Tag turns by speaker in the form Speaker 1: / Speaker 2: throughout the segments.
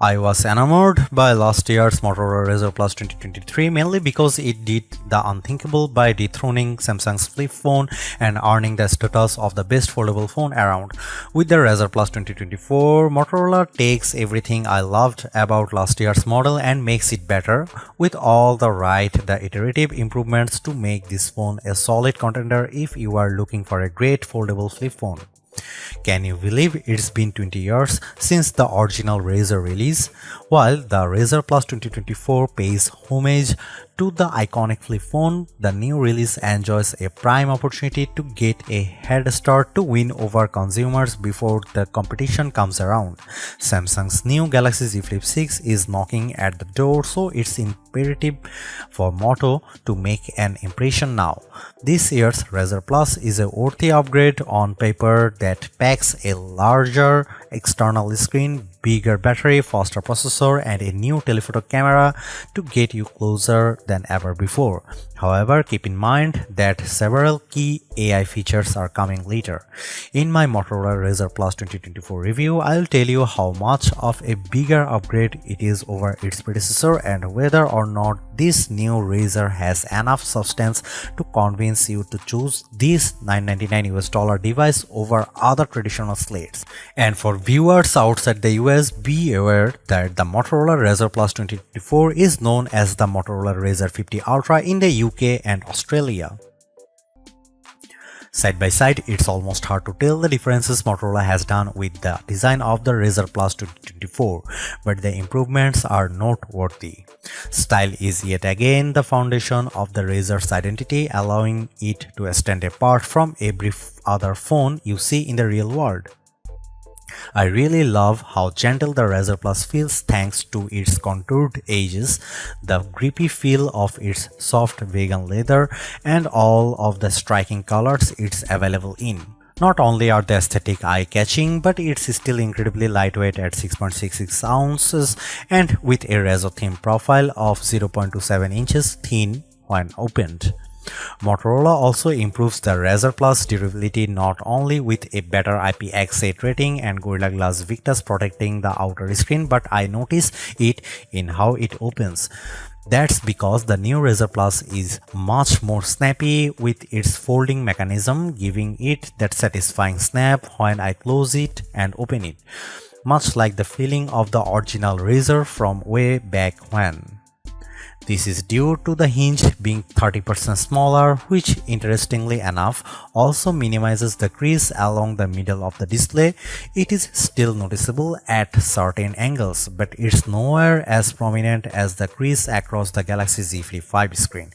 Speaker 1: I was enamored by last year's Motorola Razr Plus 2023 mainly because it did the unthinkable by dethroning Samsung's flip phone and earning the status of the best foldable phone around. With the Razr Plus 2024, Motorola takes everything I loved about last year's model and makes it better with all the iterative improvements to make this phone a solid contender if you are looking for a great foldable flip phone. Can you believe it's been 20 years since the original Razr release? While the Razr Plus 2024 pays homage to the iconic flip phone, the new release enjoys a prime opportunity to get a head start to win over consumers before the competition comes around. Samsung's new Galaxy Z Flip 6 is knocking at the door, so it's imperative for Moto to make an impression now. This year's Razr Plus is a worthy upgrade on paper that packs a larger external screen, bigger battery, faster processor, and a new telephoto camera to get you closer than ever before. However, keep in mind that several key AI features are coming later. In my Motorola Razr Plus 2024 review, I'll tell you how much of a bigger upgrade it is over its predecessor and whether or not this new Razr has enough substance to convince you to choose this $999 device over other traditional slates. And for viewers outside the US, be aware that the Motorola Razr Plus 2024 is known as the Motorola Razr 50 Ultra in the UK and Australia. Side by side, it's almost hard to tell the differences Motorola has done with the design of the Razr Plus 2024, but the improvements are noteworthy. Style is yet again the foundation of the Razr's identity, allowing it to stand apart from every other phone you see in the real world. I really love how gentle the Razr Plus feels thanks to its contoured edges, the grippy feel of its soft vegan leather, and all of the striking colors it's available in. Not only are the aesthetic eye-catching, but it's still incredibly lightweight at 6.66 ounces and with a razor-thin profile of 0.27 inches thin when opened. Motorola also improves the Razr Plus durability not only with a better IPX8 rating and Gorilla Glass Victus protecting the outer screen, but I notice it in how it opens. That's because the new Razr Plus is much more snappy with its folding mechanism, giving it that satisfying snap when I close it and open it, much like the feeling of the original Razr from way back when. This is due to the hinge being 30% smaller, which interestingly enough also minimizes the crease along the middle of the display. It is still noticeable at certain angles, but it's nowhere as prominent as the crease across the Galaxy Z Flip 5 screen.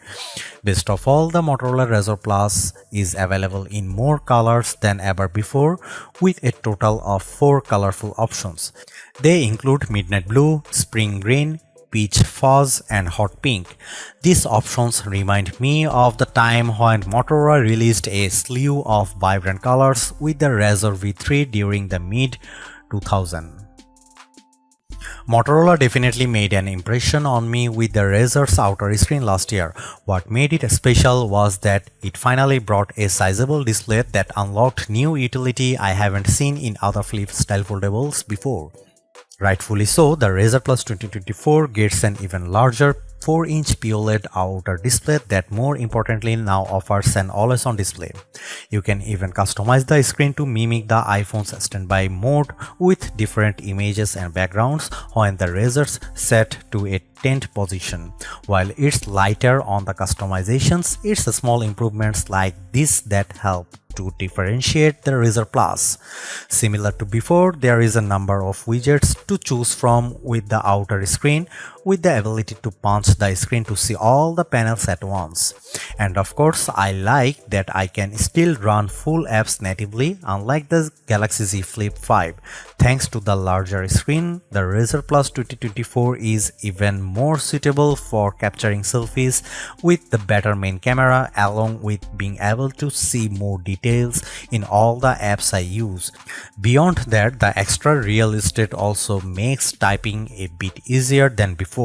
Speaker 1: Best of all, the Motorola Razr Plus is available in more colors than ever before, with a total of 4 colorful options. They include midnight blue, spring green, peach fuzz, and hot pink. These options remind me of the time when Motorola released a slew of vibrant colors with the Razr V3 during the mid-2000s. Motorola definitely made an impression on me with the Razr's outer screen last year. What made it special was that it finally brought a sizable display that unlocked new utility I haven't seen in other flip-style foldables before. Rightfully so, the Razr Plus 2024 gets an even larger 4-inch POLED outer display that more importantly now offers an always-on display. You can even customize the screen to mimic the iPhone's standby mode with different images and backgrounds when the Razr's set to a tent position. While it's lighter on the customizations, it's the small improvements like this that help to differentiate the Razr Plus. Similar to before, there is a number of widgets to choose from with the outer screen, with the ability to punch the screen to see all the panels at once. And of course, I like that I can still run full apps natively, unlike the Galaxy Z Flip 5. Thanks to the larger screen, the Razr Plus 2024 is even more suitable for capturing selfies with the better main camera, along with being able to see more details in all the apps I use. Beyond that, the extra real estate also makes typing a bit easier than before.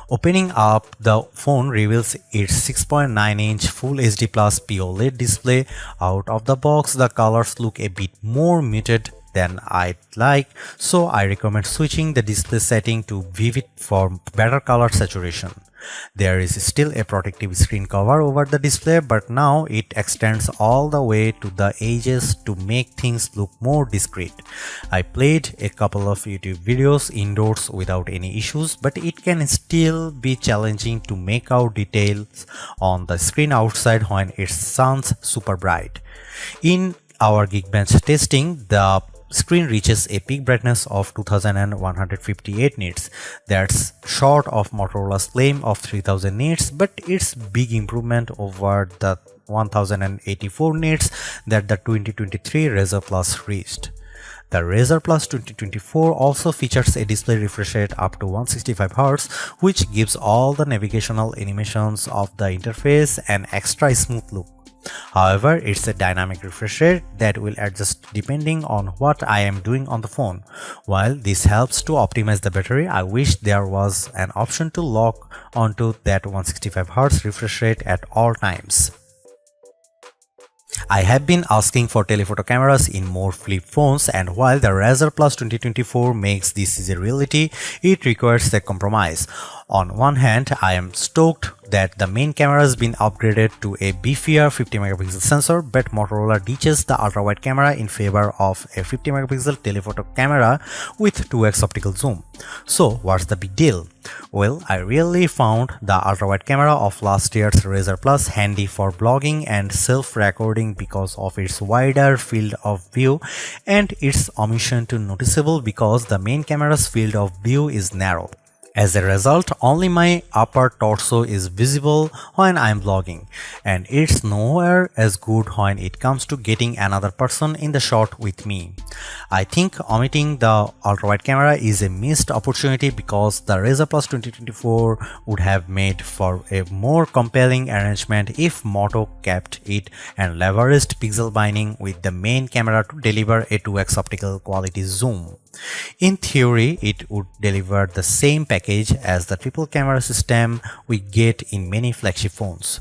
Speaker 1: Opening up the phone reveals its 6.9-inch Full HD Plus POLED display. Out of the box, the colors look a bit more muted than I'd like, so I recommend switching the display setting to vivid for better color saturation. There is still a protective screen cover over the display, but now it extends all the way to the edges to make things look more discreet. I played a couple of YouTube videos indoors without any issues, but it can still be challenging to make out details on the screen outside when it sounds super bright. In our Geekbench testing, the screen reaches a peak brightness of 2158 nits. That's short of Motorola's claim of 3000 nits, but it's big improvement over the 1084 nits that the 2023 Razr Plus reached. The Razr Plus 2024 also features a display refresh rate up to 165Hz, which gives all the navigational animations of the interface an extra smooth look. However, it's a dynamic refresh rate that will adjust depending on what I am doing on the phone. While this helps to optimize the battery, I wish there was an option to lock onto that 165Hz refresh rate at all times. I have been asking for telephoto cameras in more flip phones, and while the Razr Plus 2024 makes this a reality, it requires a compromise. On one hand, I am stoked that the main camera has been upgraded to a beefier 50 megapixel sensor, but Motorola ditches the ultra-wide camera in favor of a 50 megapixel telephoto camera with 2x optical zoom. So what's the big deal? Well, I really found the ultra-wide camera of last year's Razr Plus handy for blogging and self-recording because of its wider field of view, and its omission to noticeable because the main camera's field of view is narrow. As a result, only my upper torso is visible when I'm vlogging, and it's nowhere as good when it comes to getting another person in the shot with me. I think omitting the ultra-wide camera is a missed opportunity because the Razr Plus 2024 would have made for a more compelling arrangement if Moto kept it and leveraged pixel binding with the main camera to deliver a 2x optical quality zoom. In theory, it would deliver the same package as the triple camera system we get in many flagship phones.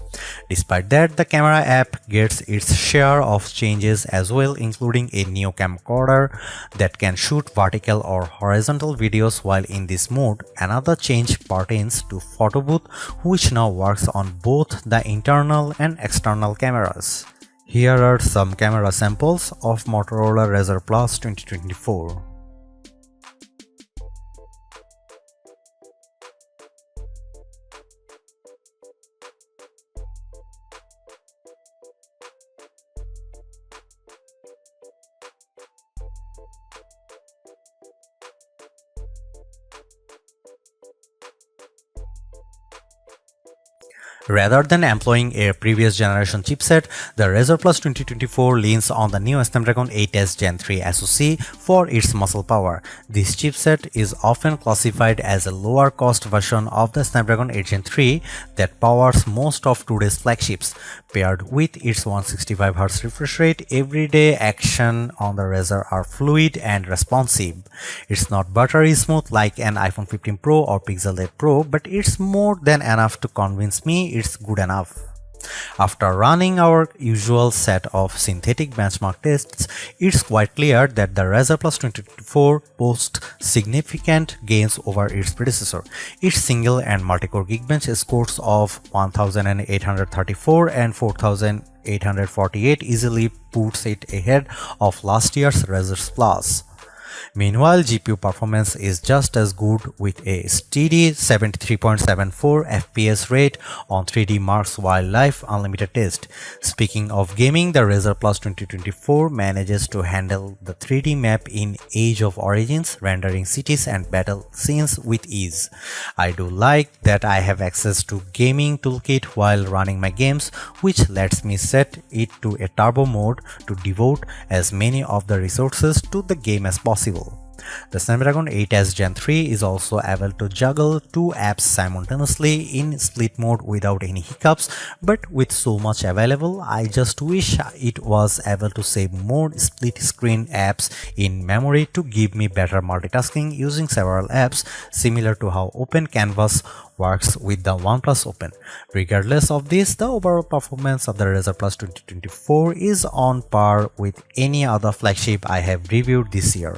Speaker 1: Despite that, the camera app gets its share of changes as well, including a neo camcorder that can shoot vertical or horizontal videos while in this mode. Another change pertains to photo booth, which now works on both the internal and external cameras. Here are some camera samples of Motorola Razr Plus 2024. Rather than employing a previous generation chipset, the Razr Plus 2024 leans on the new Snapdragon 8s Gen 3 SoC for its muscle power. This chipset is often classified as a lower cost version of the Snapdragon 8 Gen 3 that powers most of today's flagships. Paired with its 165Hz refresh rate, everyday action on the Razr are fluid and responsive. It's not buttery smooth like an iPhone 15 Pro or Pixel 8 Pro, but it's more than enough to convince me it's good enough. After running our usual set of synthetic benchmark tests, it's quite clear that the Razr Plus 2024 boasts significant gains over its predecessor. Its single and multi-core Geekbench scores of 1834 and 4848 easily puts it ahead of last year's Razr Plus. Meanwhile, GPU performance is just as good with a steady 73.74 FPS rate on 3D Mark's Wildlife Unlimited test. Speaking of gaming, the Razr Plus 2024 manages to handle the 3D map in Age of Origins, rendering cities and battle scenes with ease. I do like that I have access to gaming toolkit while running my games, which lets me set it to a turbo mode to devote as many of the resources to the game as possible. The Snapdragon 8s Gen 3 is also able to juggle two apps simultaneously in split mode without any hiccups, but with so much available, I just wish it was able to save more split screen apps in memory to give me better multitasking using several apps, similar to how Open Canvas works with the OnePlus Open. Regardless of this, the overall performance of the Razr Plus 2024 is on par with any other flagship I have reviewed this year.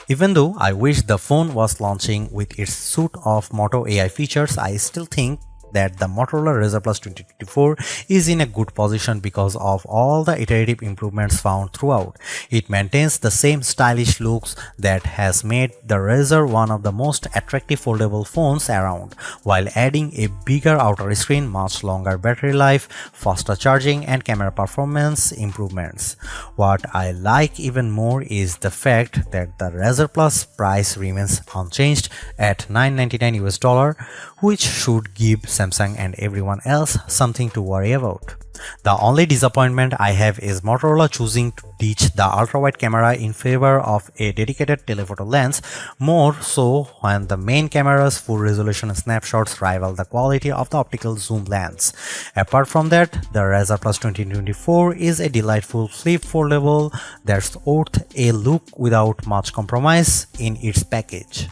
Speaker 1: Even though I wish the phone was launching with its suite of Moto AI features, I still think that the Motorola Razr Plus 2024 is in a good position because of all the iterative improvements found throughout. It maintains the same stylish looks that has made the Razr one of the most attractive foldable phones around, while adding a bigger outer screen, much longer battery life, faster charging, and camera performance improvements. What I like even more is the fact that the Razr Plus price remains unchanged at $999 US, which should give Samsung and everyone else something to worry about. The only disappointment I have is Motorola choosing to ditch the ultra-wide camera in favor of a dedicated telephoto lens, more so when the main camera's full resolution snapshots rival the quality of the optical zoom lens. Apart from that, the Razr Plus 2024 is a delightful flip foldable that's worth a look without much compromise in its package.